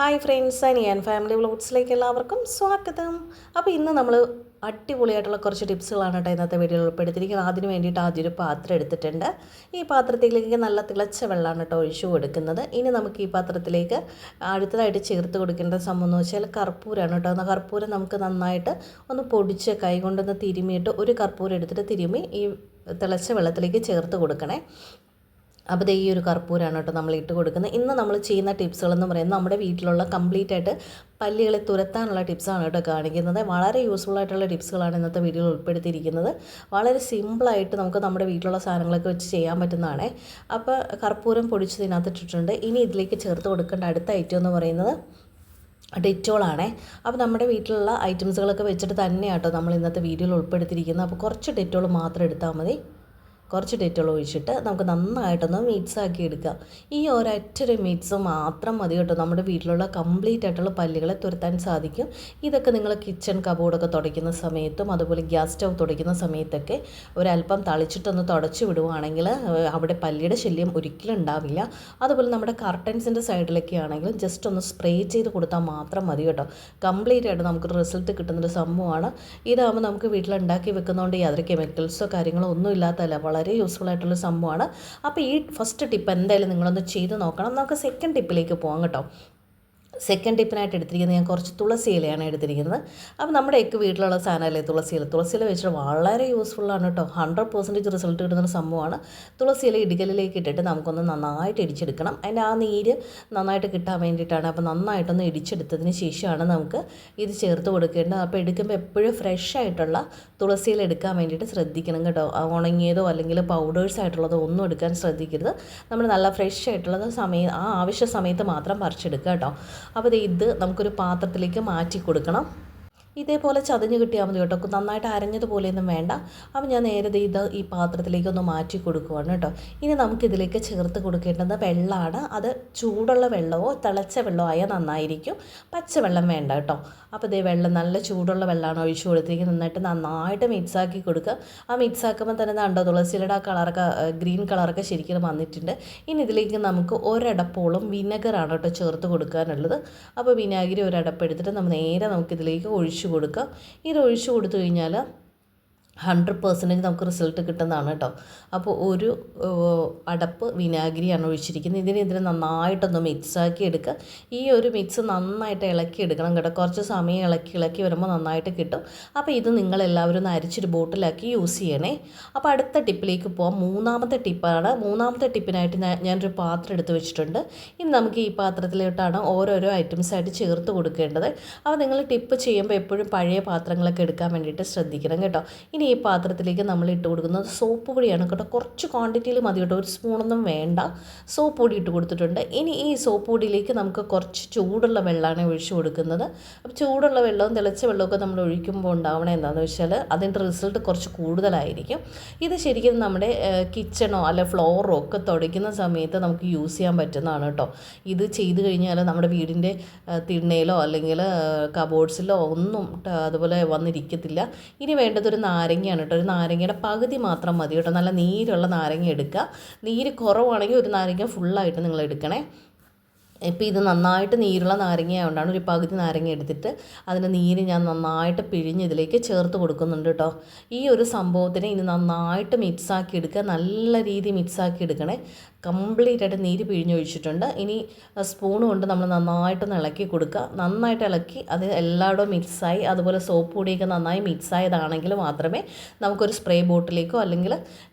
Hi friends, ഞാൻ family വ്ലോഗ്സിലേക്ക് എല്ലാവർക്കും സ്വാഗതം. അപ്പോൾ ഇന്ന് നമ്മൾ അടിപൊളിയായിട്ടുള്ള കുറച്ച് ടിപ്സുകളാണ് കേട്ടോ ഇന്നത്തെ വീഡിയോയിൽ ഉൾപ്പെടുത്തിയിരിക്കുന്നത്. അതിന് വേണ്ടിയിട്ട് ആദ്യം ഒരു പാത്രം എടുത്തിട്ടുണ്ട്. ഈ പാത്രത്തിലേക്ക് നല്ല തിളച്ച വെള്ളമാണ് കേട്ടോ ഒഴിച്ചു കൊടുക്കുന്നത്. ഇനി നമുക്ക് ഈ പാത്രത്തിലേക്ക് അടുത്തതായിട്ട് ചേർത്ത് കൊടുക്കേണ്ട സംഭവം എന്ന് വെച്ചാൽ കർപ്പൂരമാണ് കേട്ടോ. എന്നാൽ കർപ്പൂരം നമുക്ക് നന്നായിട്ട് ഒന്ന് പൊടിച്ച് കൈ കൊണ്ടൊന്ന് തിരുമിയിട്ട് ഒരു കർപ്പൂരം എടുത്തിട്ട് തിരുമി ഈ തിളച്ച വെള്ളത്തിലേക്ക് ചേർത്ത് കൊടുക്കണേ. അപ്പോൾ ഈ ഒരു കർപ്പൂരമാണ് കേട്ടോ നമ്മൾ ഇട്ട് കൊടുക്കുന്നത്. ഇന്ന് നമ്മൾ ചെയ്യുന്ന ടിപ്സുകളെന്ന് പറയുന്നത് നമ്മുടെ വീട്ടിലുള്ള കംപ്ലീറ്റ് ആയിട്ട് പല്ലികളെ തുരത്താനുള്ള ടിപ്സാണ് കേട്ടോ കാണിക്കുന്നത്. വളരെ യൂസ്ഫുൾ ആയിട്ടുള്ള ടിപ്സുകളാണ് ഇന്നത്തെ വീഡിയോയിൽ ഉൾപ്പെടുത്തിയിരിക്കുന്നത്. വളരെ സിമ്പിളായിട്ട് നമുക്ക് നമ്മുടെ വീട്ടിലുള്ള സാധനങ്ങളൊക്കെ വെച്ച് ചെയ്യാൻ പറ്റുന്നതാണ്. അപ്പോൾ കർപ്പൂരം പൊടിച്ചതിനകത്ത് ഇട്ടിട്ടുണ്ട്. ഇനി ഇതിലേക്ക് ചേർത്ത് കൊടുക്കേണ്ട അടുത്ത ഐറ്റം എന്ന് പറയുന്നത് ഡെറ്റോളാണേ. അപ്പോൾ നമ്മുടെ വീട്ടിലുള്ള ഐറ്റംസുകളൊക്കെ വെച്ചിട്ട് തന്നെയാട്ടോ നമ്മൾ ഇന്നത്തെ വീഡിയോയിൽ ഉൾപ്പെടുത്തിയിരിക്കുന്നത്. അപ്പോൾ കുറച്ച് ഡെറ്റോൾ മാത്രം എടുത്താൽ മതി. കുറച്ച് ഡെറ്റോൾ ഒഴിച്ചിട്ട് നമുക്ക് നന്നായിട്ടൊന്ന് മിക്സാക്കി എടുക്കുക. ഈ ഒരൊറ്റൊരു മിക്സ് മാത്രം മതി കേട്ടോ നമ്മുടെ വീട്ടിലുള്ള കംപ്ലീറ്റ് ആയിട്ടുള്ള പല്ലുകളെ തുരത്താൻ സാധിക്കും. ഇതൊക്കെ നിങ്ങൾ കിച്ചൺ കബോർഡൊക്കെ തുടയ്ക്കുന്ന സമയത്തും അതുപോലെ ഗ്യാസ് സ്റ്റവ് തുടയ്ക്കുന്ന സമയത്തൊക്കെ ഒരല്പം തളിച്ചിട്ടൊന്ന് തുടച്ച് വിടുവാണെങ്കിൽ അവിടെ പല്ലിയുടെ ശല്യം ഒരിക്കലും ഉണ്ടാവില്ല. അതുപോലെ നമ്മുടെ കർട്ടൻസിൻ്റെ സൈഡിലൊക്കെ ആണെങ്കിലും ജസ്റ്റ് ഒന്ന് സ്പ്രേ ചെയ്ത് കൊടുത്താൽ മാത്രം മതി കേട്ടോ. കംപ്ലീറ്റ് ആയിട്ട് നമുക്ക് റിസൾട്ട് കിട്ടുന്നൊരു സംഭവമാണ്. ഇതാകുമ്പോൾ നമുക്ക് വീട്ടിലുണ്ടാക്കി വെക്കുന്നതുകൊണ്ട് യാതൊരു കെമിക്കൽസോ കാര്യങ്ങളോ ഒന്നും ഇല്ലാത്തല്ല, വളരെ യൂസ്ഫുൾ ആയിട്ടുള്ള സംഭവമാണ്. അപ്പോൾ ഈ ഫസ്റ്റ് ടിപ്പ് എന്തായാലും നിങ്ങളൊന്ന് ചെയ്ത് നോക്കണം. നമുക്ക് സെക്കൻഡ് ടിപ്പിലേക്ക് പോകാം കേട്ടോ. സെക്കൻഡ് ടിപ്പിനായിട്ട് എടുത്തിരിക്കുന്നത് ഞാൻ കുറച്ച് തുളസി ഇലയാണ് എടുത്തിരിക്കുന്നത്. അപ്പോൾ നമ്മുടെയൊക്കെ വീട്ടിലുള്ള സാധനമല്ലേ തുളസി ഇല. തുളസി ഇല വെച്ചിട്ട് വളരെ യൂസ്ഫുള്ളാണ് കേട്ടോ. 100% റിസൾട്ട് കിട്ടുന്ന സംഭവമാണ്. തുളസി ഇല ഇടികലിലേക്ക് ഇട്ടിട്ട് നമുക്കൊന്ന് നന്നായിട്ട് ഇടിച്ചെടുക്കണം. അതിൻ്റെ ആ നീര് നന്നായിട്ട് കിട്ടാൻ വേണ്ടിയിട്ടാണ്. അപ്പോൾ നന്നായിട്ടൊന്ന് ഇടിച്ചെടുത്തതിന് ശേഷമാണ് നമുക്ക് ഇത് ചേർത്ത് കൊടുക്കേണ്ടത്. അപ്പോൾ എടുക്കുമ്പോൾ എപ്പോഴും ഫ്രഷ് ആയിട്ടുള്ള തുളസി ഇല എടുക്കാൻ വേണ്ടിയിട്ട് ശ്രദ്ധിക്കണം കേട്ടോ. ഉണങ്ങിയതോ അല്ലെങ്കിൽ പൗഡേഴ്സ് ആയിട്ടുള്ളതോ ഒന്നും എടുക്കാൻ ശ്രദ്ധിക്കരുത്. നമ്മൾ നല്ല ഫ്രഷ് ആയിട്ടുള്ളത് ആ ആവശ്യ സമയത്ത് മാത്രം പറിച്ചെടുക്കുക കേട്ടോ. അപ്പോൾ ഇത് നമുക്കൊരു പാത്രത്തിലേക്ക് മാറ്റി കൊടുക്കണം. ഇതേപോലെ ചതഞ്ഞ് കിട്ടിയാൽ മതി കേട്ടോ. നന്നായിട്ട് അരഞ്ഞതുപോലെയൊന്നും വേണ്ട. അപ്പോൾ ഞാൻ നേരെ ഈ പാത്രത്തിലേക്കൊന്ന് മാറ്റി കൊടുക്കുവാണ് കേട്ടോ. ഇനി നമുക്കിതിലേക്ക് ചേർത്ത് കൊടുക്കേണ്ടത് വെള്ളമാണ്. അത് ചൂടുള്ള വെള്ളമോ തിളച്ച വെള്ളമോ ആയാൽ നന്നായിരിക്കും. പച്ചവെള്ളം വേണ്ട കേട്ടോ. അപ്പോൾ വെള്ളം നല്ല ചൂടുള്ള വെള്ളമാണ് ഒഴിച്ചു കൊടുത്തിരിക്കുന്നത്. നന്നായിട്ട് മിക്സാക്കി കൊടുക്കുക. ആ മിക്സാക്കുമ്പോൾ തന്നെ കണ്ടോ തുളസിയുടെ ആ കളറൊക്കെ ഗ്രീൻ കളറൊക്കെ ശരിക്കും വന്നിട്ടുണ്ട്. ഇനി ഇതിലേക്ക് നമുക്ക് ഒരടപ്പോളം വിനെഗറാണ് കേട്ടോ ചേർത്ത് കൊടുക്കാനുള്ളത്. അപ്പോൾ വിനാഗിരി ഒരടപ്പ് എടുത്തിട്ട് നേരെ നമുക്കിതിലേക്ക് ഒഴിച്ചു കൊടുക്കുക. ഇത് ഒഴിച്ചു കൊടുത്തു കഴിഞ്ഞാൽ 100% നമുക്ക് റിസൾട്ട് കിട്ടുന്നതാണ് കേട്ടോ. അപ്പോൾ ഒരു അടപ്പ് വിനാഗിരിയാണ് ഒഴിച്ചിരിക്കുന്നത്. ഇതിനെ നന്നായിട്ടൊന്ന് മിക്സാക്കി എടുക്കുക. ഈ ഒരു മിക്സ് നന്നായിട്ട് ഇളക്കി എടുക്കണം കേട്ടോ. കുറച്ച് സമയം ഇളക്കി വരുമ്പോൾ നന്നായിട്ട് കിട്ടും. അപ്പോൾ ഇത് നിങ്ങളെല്ലാവരും ഒന്ന് അരിച്ചൊരു ബോട്ടിലാക്കി യൂസ് ചെയ്യണേ. അപ്പോൾ അടുത്ത ടിപ്പിലേക്ക് പോകാം. മൂന്നാമത്തെ ടിപ്പാണ്. മൂന്നാമത്തെ ടിപ്പിനായിട്ട് ഞാനൊരു പാത്രം എടുത്ത് വെച്ചിട്ടുണ്ട്. ഇനി നമുക്ക് ഈ പാത്രത്തിലോട്ടാണ് ഓരോരോ ഐറ്റംസായിട്ട് ചേർത്ത് കൊടുക്കേണ്ടത്. അപ്പോൾ നിങ്ങൾ ടിപ്പ് ചെയ്യുമ്പോൾ എപ്പോഴും പഴയ പാത്രങ്ങളൊക്കെ എടുക്കാൻ വേണ്ടിയിട്ട് ശ്രദ്ധിക്കണം കേട്ടോ. ഇനി ഈ പാത്രത്തിലേക്ക് നമ്മൾ ഇട്ട് കൊടുക്കുന്നത് സോപ്പ് പൊടിയാണ് കേട്ടോ. കുറച്ച് ക്വാണ്ടിറ്റിയിൽ മതി കേട്ടോ. ഒരു സ്പൂണൊന്നും വേണ്ട. സോപ്പ് പൊടി ഇട്ട് കൊടുത്തിട്ടുണ്ട്. ഇനി ഈ സോപ്പ് പൊടിയിലേക്ക് നമുക്ക് കുറച്ച് ചൂടുള്ള വെള്ളമാണ് ഒഴിച്ചു കൊടുക്കുന്നത്. അപ്പോൾ ചൂടുള്ള വെള്ളവും തിളച്ച വെള്ളമൊക്കെ നമ്മൾ ഒഴിക്കുമ്പോൾ ഉണ്ടാവണേ എന്താണെന്ന് വെച്ചാൽ അതിൻ്റെ റിസൾട്ട് കുറച്ച് കൂടുതലായിരിക്കും. ഇത് ശരിക്കും നമ്മുടെ കിച്ചണോ അല്ലെ ഫ്ലോറോ ഒക്കെ തുടയ്ക്കുന്ന സമയത്ത് നമുക്ക് യൂസ് ചെയ്യാൻ പറ്റുന്നതാണ് കേട്ടോ. ഇത് ചെയ്ത് കഴിഞ്ഞാൽ നമ്മുടെ വീടിൻ്റെ തിണ്ണയിലോ അല്ലെങ്കിൽ കബോർഡ്സിലോ ഒന്നും അതുപോലെ വന്നിരിക്കത്തില്ല. ഇനി വേണ്ടതൊരു നാരങ്ങയാണ് കേട്ടോ. ഒരു നാരങ്ങയുടെ പകുതി മാത്രം മതി കേട്ടോ. നല്ല നീരുള്ള നാരങ്ങ എടുക്കുക. നീര് കുറവാണെങ്കിൽ ഒരു നാരങ്ങ ഫുള്ളായിട്ട് നിങ്ങൾ എടുക്കണേ. ഇപ്പോൾ ഇത് നന്നായിട്ട് നീരുള്ള നാരങ്ങയായതുകൊണ്ടാണ് ഒരു പകുതി നാരങ്ങ എടുത്തിട്ട് അതിൻ്റെ നീര് ഞാൻ നന്നായിട്ട് പിഴിഞ്ഞ് ഇതിലേക്ക് ചേർത്ത് കൊടുക്കുന്നുണ്ട് കേട്ടോ. ഈ ഒരു സംഭവത്തിന് ഇനി നന്നായിട്ട് മിക്സാക്കി എടുക്കുക. നല്ല രീതിയിൽ മിക്സാക്കി എടുക്കണേ. കംപ്ലീറ്റ് ആയിട്ട് നീര് പിഴിഞ്ഞൊഴിച്ചിട്ടുണ്ട്. ഇനി സ്പൂൺ കൊണ്ട് നമ്മൾ നന്നായിട്ടൊന്ന് ഇളക്കി കൊടുക്കുക. നന്നായിട്ട് ഇളക്കി അത് എല്ലായിടവും മിക്സായി അതുപോലെ സോപ്പ് പൊടിയൊക്കെ നന്നായി മിക്സായതാണെങ്കിൽ മാത്രമേ നമുക്കൊരു സ്പ്രേ ബോട്ടിലേക്കോ അല്ലെങ്കിൽ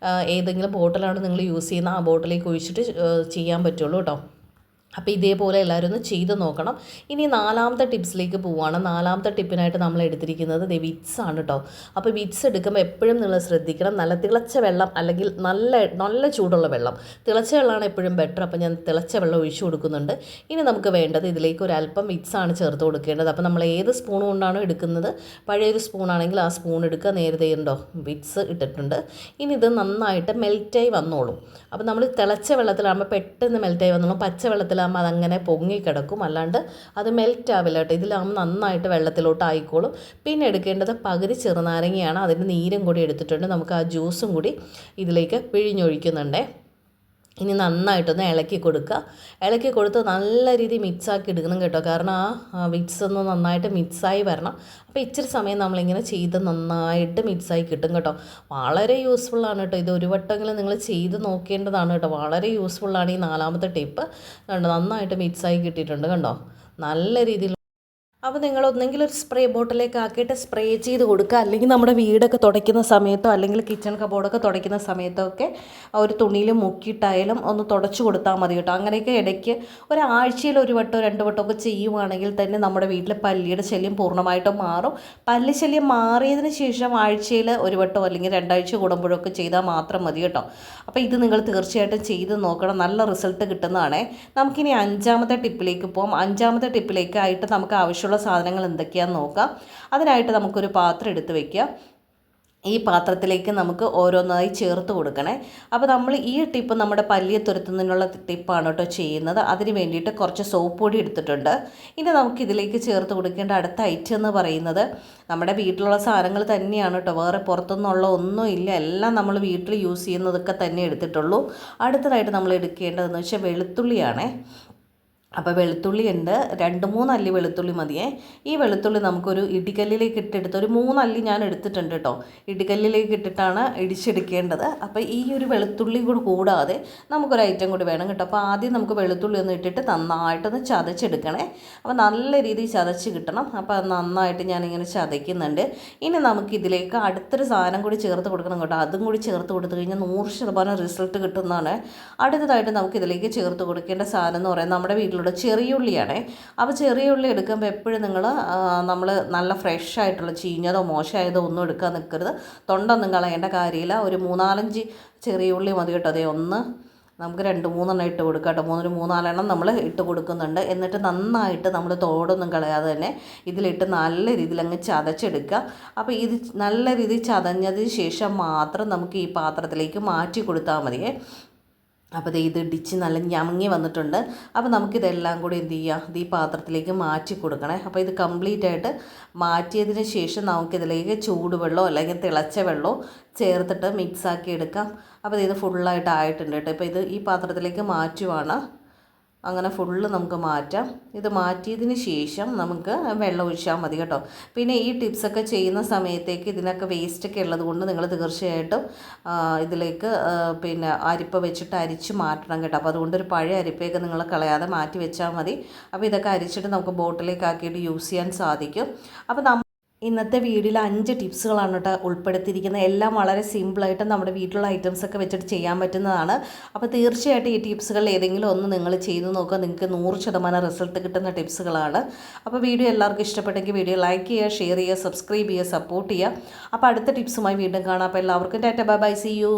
ഏതെങ്കിലും ബോട്ടിലാണ് നിങ്ങൾ യൂസ് ചെയ്യുന്ന ആ ബോട്ടിലേക്ക് ഒഴിച്ചിട്ട് ചെയ്യാൻ പറ്റുള്ളൂ കേട്ടോ. അപ്പോൾ ഇതേപോലെ എല്ലാവരും ഒന്ന് ചെയ്ത് നോക്കണം. ഇനി നാലാമത്തെ ടിപ്സിലേക്ക് പോവുകയാണ്. നാലാമത്തെ ടിപ്പിനായിട്ട് നമ്മൾ എടുത്തിരിക്കുന്നത് വിറ്റ്സ് ആണ് കേട്ടോ. അപ്പോൾ വിറ്റ്സ് എടുക്കുമ്പോൾ എപ്പോഴും നിങ്ങൾ ശ്രദ്ധിക്കണം. നല്ല തിളച്ച വെള്ളം അല്ലെങ്കിൽ നല്ല ചൂടുള്ള വെള്ളം. തിളച്ച വെള്ളമാണ് എപ്പോഴും ബെറ്റർ. അപ്പോൾ ഞാൻ തിളച്ച വെള്ളം ഒഴിച്ചു കൊടുക്കുന്നുണ്ട്. ഇനി നമുക്ക് വേണ്ടത് ഇതിലേക്ക് ഒരല്പം വിറ്റ്സാണ് ചേർത്ത് കൊടുക്കേണ്ടത്. അപ്പോൾ നമ്മൾ ഏത് സ്പൂൺ കൊണ്ടാണോ എടുക്കുന്നത്, പഴയൊരു സ്പൂണാണെങ്കിൽ ആ സ്പൂൺ എടുക്കുക. നേരത്തെ ഉണ്ടോ വിറ്റ്സ് ഇട്ടിട്ടുണ്ട്. ഇനി ഇത് നന്നായിട്ട് മെൽറ്റായി വന്നോളും. അപ്പോൾ നമ്മൾ തിളച്ച വെള്ളത്തിലാകുമ്പോൾ പെട്ടെന്ന് മെൽറ്റായി വന്നോളും. പച്ച വെള്ളത്തിലാകുമ്പോൾ അതങ്ങനെ പൊങ്ങിക്കിടക്കും. അല്ലാണ്ട് അത് മെൽറ്റ് ആവില്ല കേട്ടോ. ഇതിലാകുമ്പോൾ നന്നായിട്ട് വെള്ളത്തിലോട്ട് ആയിക്കോളും. പിന്നെ എടുക്കേണ്ടത് പകുതി ചെറുനാരങ്ങയാണ്. അതിൻ്റെ നീരും കൂടി എടുത്തിട്ടുണ്ട്. നമുക്ക് ആ ജ്യൂസും കൂടി ഇതിലേക്ക് പിഴിഞ്ഞൊഴിക്കുന്നുണ്ടേ. ഇനി നന്നായിട്ടൊന്ന് ഇളക്കി കൊടുക്കുക. ഇളക്കി കൊടുത്ത് നല്ല രീതിയിൽ മിക്സാക്കി എടുക്കണം കേട്ടോ. കാരണം ആ വിക്സ് ഒന്ന് നന്നായിട്ട് മിക്സായി വരണം. അപ്പോൾ ഇച്ചിരി സമയം നമ്മളിങ്ങനെ ചെയ്ത് നന്നായിട്ട് മിക്സായി കിട്ടും കേട്ടോ. വളരെ യൂസ്ഫുള്ളാണ് കേട്ടോ. ഇത് ഒരു വട്ടമെങ്കിലും നിങ്ങൾ ചെയ്ത് നോക്കേണ്ടതാണ് കേട്ടോ. വളരെ യൂസ്ഫുള്ളാണ് ഈ 4ാമത്തെ ടിപ്പ്. കണ്ടോ, നന്നായിട്ട് മിക്സായി കിട്ടിയിട്ടുണ്ട് കണ്ടോ. നല്ല രീതിയിൽ അപ്പോൾ നിങ്ങൾ ഒന്നെങ്കിൽ ഒരു സ്പ്രേ ബോട്ടിലേക്ക് ആക്കിയിട്ട് സ്പ്രേ ചെയ്ത് കൊടുക്കുക, അല്ലെങ്കിൽ നമ്മുടെ വീടൊക്കെ തുടയ്ക്കുന്ന സമയത്തോ അല്ലെങ്കിൽ കിച്ചൺ കബോർഡൊക്കെ തുടയ്ക്കുന്ന സമയത്തോ ഒക്കെ ഒരു തുണിയിൽ മുക്കിയിട്ടായാലും ഒന്ന് തുടച്ചു കൊടുത്താൽ മതി കേട്ടോ. അങ്ങനെയൊക്കെ ഇടയ്ക്ക് ഒരാഴ്ചയിൽ ഒരു വട്ടോ 2 വട്ടമൊക്കെ ചെയ്യുവാണെങ്കിൽ തന്നെ നമ്മുടെ വീട്ടിൽ പല്ലിയുടെ ശല്യം പൂർണ്ണമായിട്ടും മാറും. പല്ലി ശല്യം മാറിയതിന് ശേഷം ആഴ്ചയിൽ ഒരു വട്ടോ അല്ലെങ്കിൽ 2 ആഴ്ച കൂടുമ്പോഴൊക്കെ ചെയ്താൽ മാത്രം മതി കേട്ടോ. അപ്പോൾ ഇത് നിങ്ങൾ തീർച്ചയായിട്ടും ചെയ്ത് നോക്കണം, നല്ല റിസൾട്ട് കിട്ടുന്നതാണേ. നമുക്കിനി 5ാമത്തെ ടിപ്പിലേക്ക് പോകാം. 5ാമത്തെ ടിപ്പിലേക്കായിട്ട് നമുക്ക് ആവശ്യമുള്ള സാധനങ്ങൾ എന്തൊക്കെയാണെന്ന് നോക്കാം. അതിനായിട്ട് നമുക്കൊരു പാത്രം എടുത്ത് വയ്ക്കുക. ഈ പാത്രത്തിലേക്ക് നമുക്ക് ഓരോന്നായി ചേർത്ത് കൊടുക്കണേ. അപ്പോൾ നമ്മൾ ഈ ടിപ്പ് നമ്മുടെ പല്ലിയെ തുരത്തുന്നതിനുള്ള ടിപ്പാണ് കേട്ടോ ചെയ്യുന്നത്. അതിന് വേണ്ടിയിട്ട് കുറച്ച് സോപ്പ് പൊടി എടുത്തിട്ടുണ്ട്. ഇനി നമുക്കിതിലേക്ക് ചേർത്ത് കൊടുക്കേണ്ട അടുത്ത ഐറ്റം എന്ന് പറയുന്നത് നമ്മുടെ വീട്ടിലുള്ള സാധനങ്ങൾ തന്നെയാണ് കേട്ടോ. വേറെ പുറത്തുനിന്നുള്ള ഒന്നും ഇല്ല, എല്ലാം നമ്മൾ വീട്ടിൽ യൂസ് ചെയ്യുന്നതൊക്കെ തന്നെ എടുത്തിട്ടുള്ളൂ. അടുത്തതായിട്ട് നമ്മൾ എടുക്കേണ്ടതെന്ന് വെച്ചാൽ വെളുത്തുള്ളിയാണേ. അപ്പോൾ വെളുത്തുള്ളി ഉണ്ട്, 2-3 അല്ലി വെളുത്തുള്ളി മതിയേ. ഈ വെളുത്തുള്ളി നമുക്കൊരു ഇടികല്ലിലേക്ക് ഇട്ടെടുത്ത് ഒരു 3 അല്ലി ഞാൻ എടുത്തിട്ടുണ്ട് കേട്ടോ. ഇടികല്ലിലേക്ക് ഇട്ടിട്ടാണ് ഇടിച്ചെടുക്കേണ്ടത്. അപ്പോൾ ഈ ഒരു വെളുത്തുള്ളി കൂടി കൂടാതെ നമുക്കൊരു ഐറ്റം കൂടി വേണം കേട്ടോ. അപ്പോൾ ആദ്യം നമുക്ക് വെളുത്തുള്ളി ഒന്ന് ഇട്ടിട്ട് നന്നായിട്ടൊന്ന് ചതച്ചെടുക്കണേ. അപ്പോൾ നല്ല രീതിയിൽ ചതച്ച് കിട്ടണം. അപ്പോൾ അത് നന്നായിട്ട് ഞാനിങ്ങനെ ചതയ്ക്കുന്നുണ്ട്. ഇനി നമുക്കിതിലേക്ക് അടുത്തൊരു സാധനം കൂടി ചേർത്ത് കൊടുക്കണം കേട്ടോ. അതും കൂടി ചേർത്ത് കൊടുത്തു കഴിഞ്ഞാൽ 100% റിസൾട്ട് കിട്ടുന്നതാണ്. അടുത്തതായിട്ട് നമുക്കിതിലേക്ക് ചേർത്ത് കൊടുക്കേണ്ട സാധനം എന്ന് പറയുന്നത് നമ്മുടെ വീട്ടിലുള്ള ചെറിയുള്ളിയാണ്. അപ്പോൾ ചെറിയുള്ളി എടുക്കുമ്പോൾ എപ്പോഴും നമ്മൾ നല്ല ഫ്രഷ് ആയിട്ടുള്ള ചീഞ്ഞതോ മോശമായതോ ഒന്നും എടുക്കാൻ നിൽക്കരുത്. തൊണ്ടൊന്നും കളയേണ്ട കാര്യമില്ല. ഒരു 3-4 ചെറിയുള്ളി മതി കേട്ടോ. അതേ ഒന്ന് നമുക്ക് 2-3 ഇട്ട് കൊടുക്കാം കേട്ടോ. 3-4 നമ്മൾ ഇട്ട് കൊടുക്കുന്നുണ്ട്. എന്നിട്ട് നന്നായിട്ട് നമ്മൾ തോടൊന്നും കളയാതെ തന്നെ ഇതിലിട്ട് നല്ല രീതിയിൽ അങ്ങ് ചതച്ചെടുക്കുക. അപ്പോൾ ഇത് നല്ല രീതിയിൽ ചതഞ്ഞതിന് ശേഷം മാത്രം നമുക്ക് ഈ പാത്രത്തിലേക്ക് മാറ്റി കൊടുത്താൽ മതിയേ. അപ്പോൾ ഇത് ഇടിച്ച് നല്ല ഞമങ്ങി വന്നിട്ടുണ്ട്. അപ്പോൾ നമുക്കിതെല്ലാം കൂടി എന്ത് ചെയ്യുക, ഈ പാത്രത്തിലേക്ക് മാറ്റി കൊടുക്കണേ. അപ്പോൾ ഇത് കംപ്ലീറ്റ് ആയിട്ട് മാറ്റിയതിന് ശേഷം നമുക്കിതിലേക്ക് ചൂടുവെള്ളമോ അല്ലെങ്കിൽ തിളച്ച വെള്ളമോ ചേർത്തിട്ട് മിക്സാക്കി എടുക്കാം. അപ്പോൾ ഇത് ഫുള്ളായിട്ട് ആയിട്ടുണ്ട് കേട്ടോ. ഇപ്പോൾ ഇത് ഈ പാത്രത്തിലേക്ക് മാറ്റുവാണ്. അങ്ങനെ ഫുള്ള് നമുക്ക് മാറ്റാം. ഇത് മാറ്റിയതിന് ശേഷം നമുക്ക് വെള്ളം ഒഴിച്ചാൽ മതി കേട്ടോ. പിന്നെ ഈ ടിപ്സൊക്കെ ചെയ്യുന്ന സമയത്തേക്ക് ഇതിനൊക്കെ വേസ്റ്റൊക്കെ ഉള്ളത് കൊണ്ട് നിങ്ങൾ തീർച്ചയായിട്ടും ഇതിലേക്ക് പിന്നെ അരിപ്പ വെച്ചിട്ട് അരിച്ച് മാറ്റണം കേട്ടോ. അപ്പോൾ അതുകൊണ്ട് ഒരു പഴയ അരിപ്പയൊക്കെ നിങ്ങൾ കളയാതെ മാറ്റി വെച്ചാൽ മതി. അപ്പോൾ ഇതൊക്കെ അരിച്ചിട്ട് നമുക്ക് ബോട്ടിലേക്ക് ആക്കിയിട്ട് യൂസ് ചെയ്യാൻ സാധിക്കും. അപ്പോൾ ഇന്നത്തെ വീഡിയോയിൽ 5 ടിപ്സുകളാണ് കേട്ടോ ഉൾപ്പെടുത്തിയിരിക്കുന്നത്. എല്ലാം വളരെ സിമ്പിളായിട്ട് നമ്മുടെ വീട്ടിലുള്ള ഐറ്റംസൊക്കെ വെച്ചിട്ട് ചെയ്യാൻ പറ്റുന്നതാണ്. അപ്പോൾ തീർച്ചയായിട്ടും ഈ ടിപ്സുകളിൽ ഏതെങ്കിലും ഒന്ന് നിങ്ങൾ ചെയ്ത് നോക്കുക. നിങ്ങൾക്ക് 100% റിസൾട്ട് കിട്ടുന്ന ടിപ്സുകളാണ്. അപ്പോൾ വീഡിയോ എല്ലാവർക്കും ഇഷ്ടപ്പെട്ടെങ്കിൽ വീഡിയോ ലൈക്ക് ചെയ്യുക, ഷെയർ ചെയ്യുക, സബ്സ്ക്രൈബ് ചെയ്യുക, സപ്പോർട്ട് ചെയ്യുക. അപ്പോൾ അടുത്ത ടിപ്സുമായി വീണ്ടും കാണാം. അപ്പോൾ എല്ലാവർക്കും tata bye bye, see U.